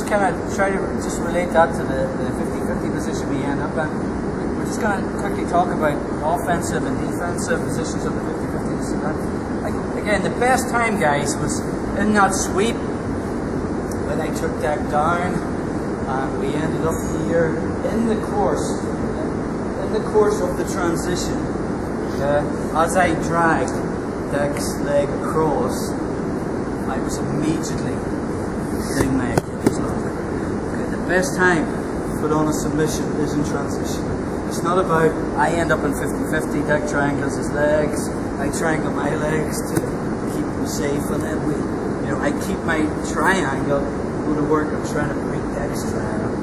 just kind of try to just relate that to the 50-50 position we end up in. We're just going to quickly talk about offensive and defensive positions of the 50-50. Again, the best time, guys, was in that sweep when I took deck down, and we ended up here in the course of the transition. As I dragged deck's leg across, I was immediately getting my Achilles lock. Okay, the best time to put on a submission is in transition. It's not about I end up in 50-50, deck triangles his legs, I triangle my legs to keep him safe, and then I keep my triangle, go to work, I'm trying to break deck's triangle.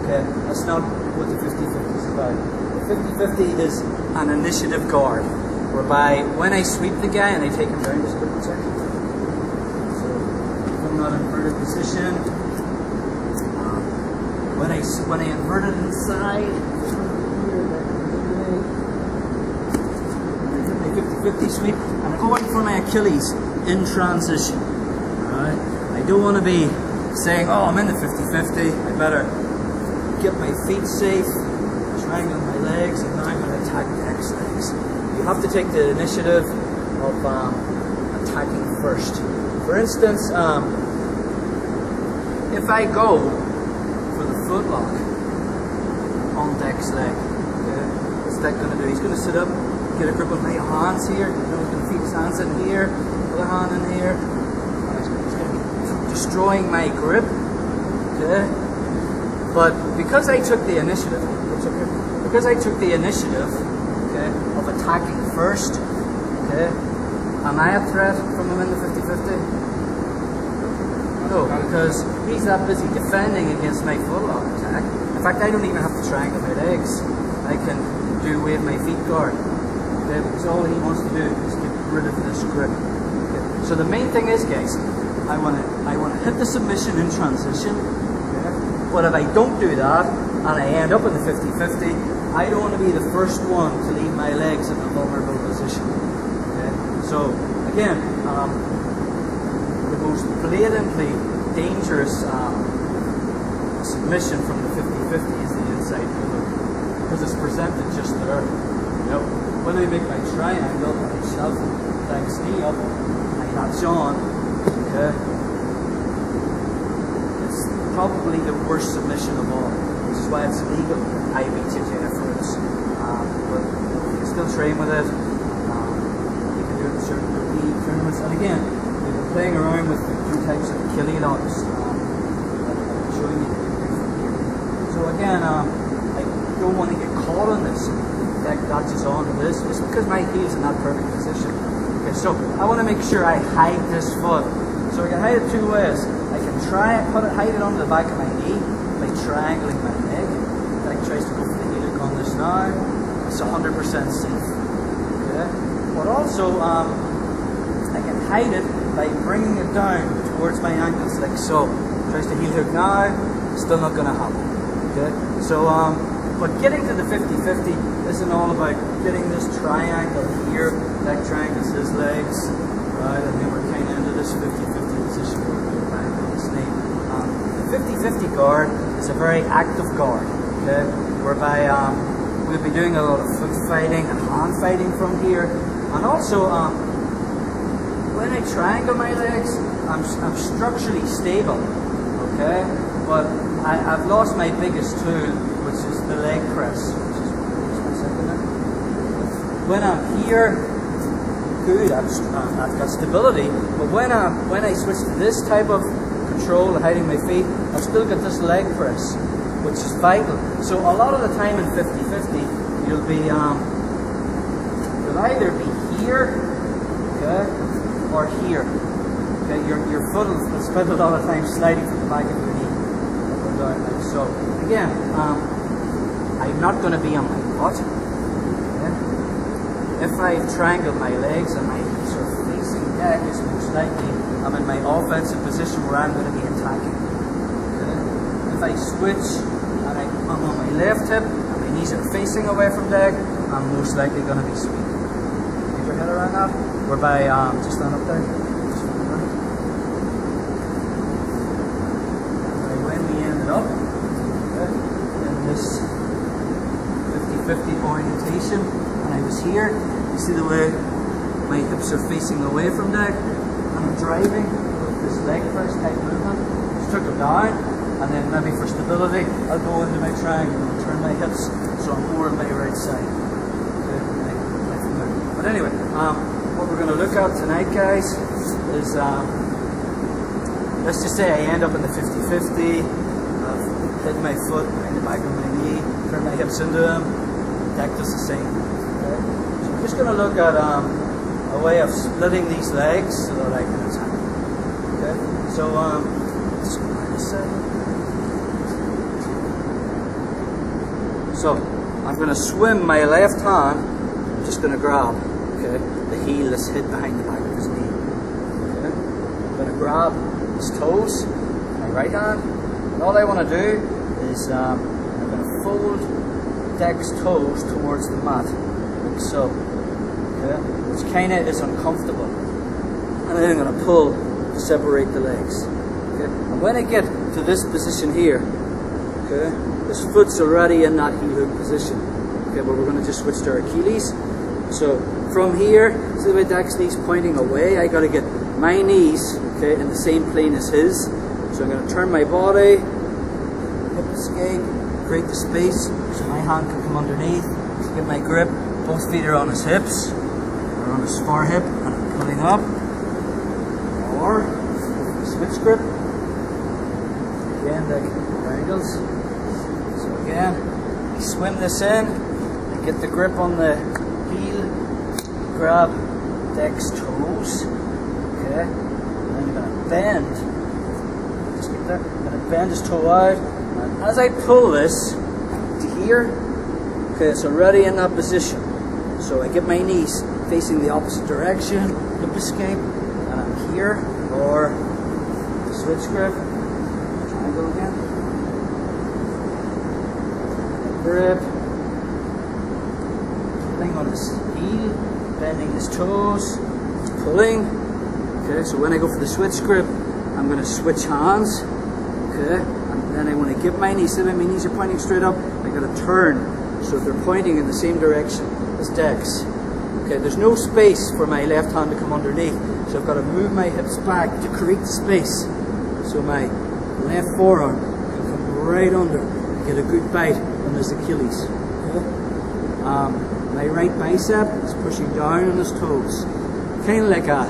Okay, that's not what the 50-50 is about. The 50-50 is an initiative guard, whereby when I sweep the guy and I take him down, just give him a second. So from that inverted position, when I invert it inside, my 50-50 sweep, I'm going for my Achilles in transition. Alright? I don't want to be saying, oh, I'm in the 50-50, I better get my feet safe, triangle my legs, and now I'm going to attack the X legs. You have to take the initiative of attacking first. For instance, if I go for the foot lock on deck's leg, okay, what's Deck going to do? He's going to sit up, get a grip of my hands here, he's going to feed his hands in here, other hand in here, and he's going to be destroying my grip, okay? But because I took the initiative, okay, of attacking first, okay, am I a threat from him in the 50-50? No, because he's that busy defending against my full lock attack. In fact, I don't even have to triangle my legs. I can wave my feet guard. Okay, because all he wants to do is get rid of this grip. Okay. So the main thing is, guys, I want to hit the submission in transition. But if I don't do that, and I end up in the 50-50, I don't want to be the first one to leave my legs in a vulnerable position. Okay? So, again, the most blatantly dangerous submission from the 50-50 is the inside pivot, because it's presented just there. When I make my triangle, I shove Deck's knee up, I latch on, okay? Probably the worst submission of all, which is why it's illegal IBJJ efforts. But you can still train with it. You can do it in certain league tournaments. And again, we've been playing around with the two types of Achilles locks. I'm showing you here. So again, I don't want to get caught on this. Deck latches on to this just because my heel's in that perfect position. Okay, so I want to make sure I hide this foot. So I can hide it two ways. I can hide it onto the back of my knee by triangling my leg. Deck tries to go for the heel hook on this now. It's 100% safe. Okay? But also, I can hide it by bringing it down towards my ankles like so. Tries to heel hook now, still not going to happen. Okay? So, but getting to the 50-50 isn't all about getting this triangle here. Deck triangles his legs, right? And then we're kind of into this 50-50 position. The 50-50 guard is a very active guard, okay? Whereby we'll be doing a lot of foot fighting and hand fighting from here. And also, when I triangle my legs, I'm structurally stable, okay? But I've lost my biggest tool, which is the leg press. When I'm here, good, I've got stability. But when I switch to this type of control, hiding my feet, I've still got this leg press, which is vital. So a lot of the time in 50-50, you'll either be here, okay, or here. Okay, your foot will spend a lot of time sliding from the back of your knee. So again, I'm not going to be on my butt. Okay? If I triangle my legs and my sort of facing deck is most likely I'm in my offensive position where I'm going to be attacking. Okay? If I switch and I'm on my left hip and my knees are facing away from deck, I'm most likely going to be sweeping. Get your head around that? Whereby, just stand up there. When we position and I was here. You see the way my hips are facing away from deck, and I'm driving with this leg first type movement. Just took them down, and then maybe for stability, I'll go into my triangle and turn my hips so I'm more on my right side. Okay, but anyway, what we're going to look at tonight, guys, is let's just say I end up in the 50-50. I've hit my foot behind the back of my knee, turn my hips into them. Deck does the same. Okay? So I'm just going to look at a way of splitting these legs so that I can attack. Okay? So let's go on this side. So I'm going to swim my left hand. I'm just going to grab, okay, the heel is hid behind the back of his knee. Okay? I'm going to grab his toes, my right hand. And all I want to do is I'm going to fold Deck's toes towards the mat, like so. Okay? Which kind of is uncomfortable. And then I'm going to pull to separate the legs. Okay? And when I get to this position here, okay, his foot's already in that heel hook position. Okay, but we're going to just switch to our Achilles. So from here, see the way Deck's knees pointing away, I got to get my knees, okay, in the same plane as his. So I'm going to turn my body, hip escape, create the space so my hand can come underneath, get my grip. Both feet are on his hips, or on his forehip, and I'm pulling up. Or switch grip. Again, like triangles. So again, I swim this in, I get the grip on the heel, grab Deck's toes, okay, and then I'm going to bend, just get there, I'm going to bend his toe out, and as I pull this to here, okay, it's already in that position, so I get my knees facing the opposite direction, hip escape, and I'm here, or switch grip, triangle again, grip, pulling on his heel, bending his toes, pulling. Okay, so when I go for the switch grip, I'm going to switch hands. Okay, and then I want to get my knees, so when my knees are pointing straight up, I got to turn so they're pointing in the same direction as Deck's. Okay, there's no space for my left hand to come underneath, so I've got to move my hips back to create the space. So my left forearm can come right under and get a good bite on his Achilles. Okay? My right bicep is pushing down on his toes, kind of like a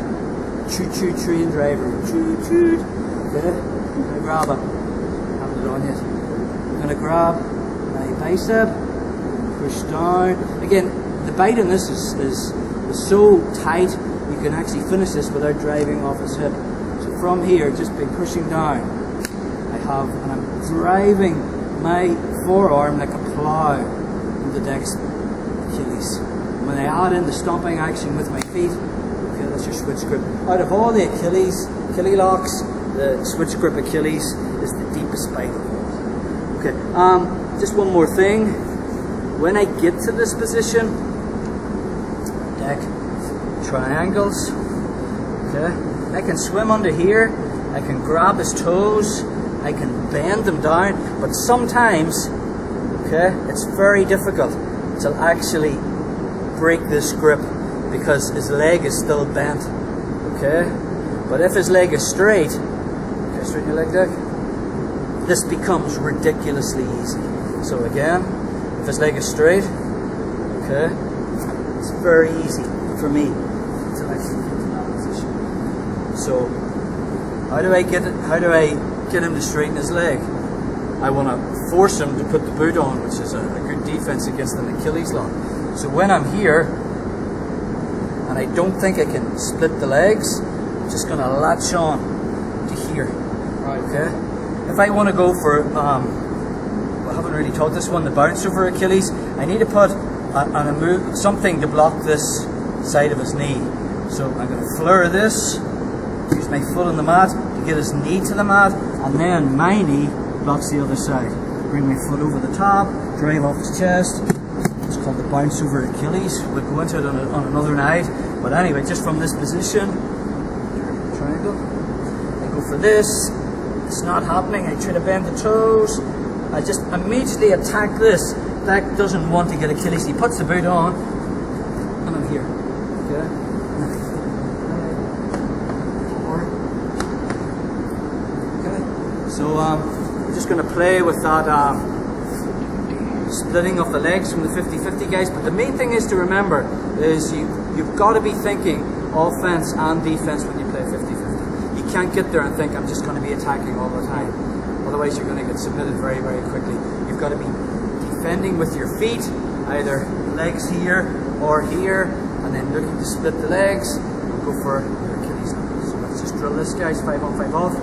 choo-choo train driver. Choo-choo. Okay? I'm going to grab it. I haven't it on yet. I'm going to grab my bicep, push down. Again, the bite on this is so tight you can actually finish this without driving off his hip. So from here, just by pushing down, and I'm driving my forearm like a plow into Deck's Achilles. When I add in the stomping action with my feet, okay, that's your switch grip. Out of all the Achilles locks, the switch grip Achilles is the deepest bite. Okay, just one more thing. When I get to this position, Deck triangles. Okay, I can swim under here. I can grab his toes. I can bend them down. But sometimes, okay, it's very difficult to actually break this grip because his leg is still bent. Okay, but if his leg is straight, okay, straighten your leg, Deck. This becomes ridiculously easy. So again, if his leg is straight, okay, it's very easy for me to actually get to that position. So how do I get him to straighten his leg? I want to force him to put the boot on, which is a good defense against an Achilles lock. So when I'm here and I don't think I can split the legs, I'm just going to latch on to here. Okay. If I want to go for I haven't really taught this one, the bounce over Achilles, I need to put something to block this side of his knee. So I'm going to flare this, use my foot on the mat to get his knee to the mat, and then my knee blocks the other side. Bring my foot over the top, drive off his chest. It's called the bounce over Achilles. We'll go into it on another night. But anyway, just from this position, triangle, I go for this. It's not happening. I try to bend the toes. I just immediately attack this that doesn't want to get Achilles. He puts the boot on, and I'm here. Okay. Okay. So we're just going to play with that splitting of the legs from the 50-50, guys. But the main thing is to remember is you've got to be thinking offense and defense when you play 50-50. You can't get there and think I'm just going to be attacking all the time. Otherwise, you're going to get submitted very, very quickly. You've got to be defending with your feet, either legs here or here, and then looking to split the legs and go for your Achilles. So let's just drill this, guys. 5 on, 5 off.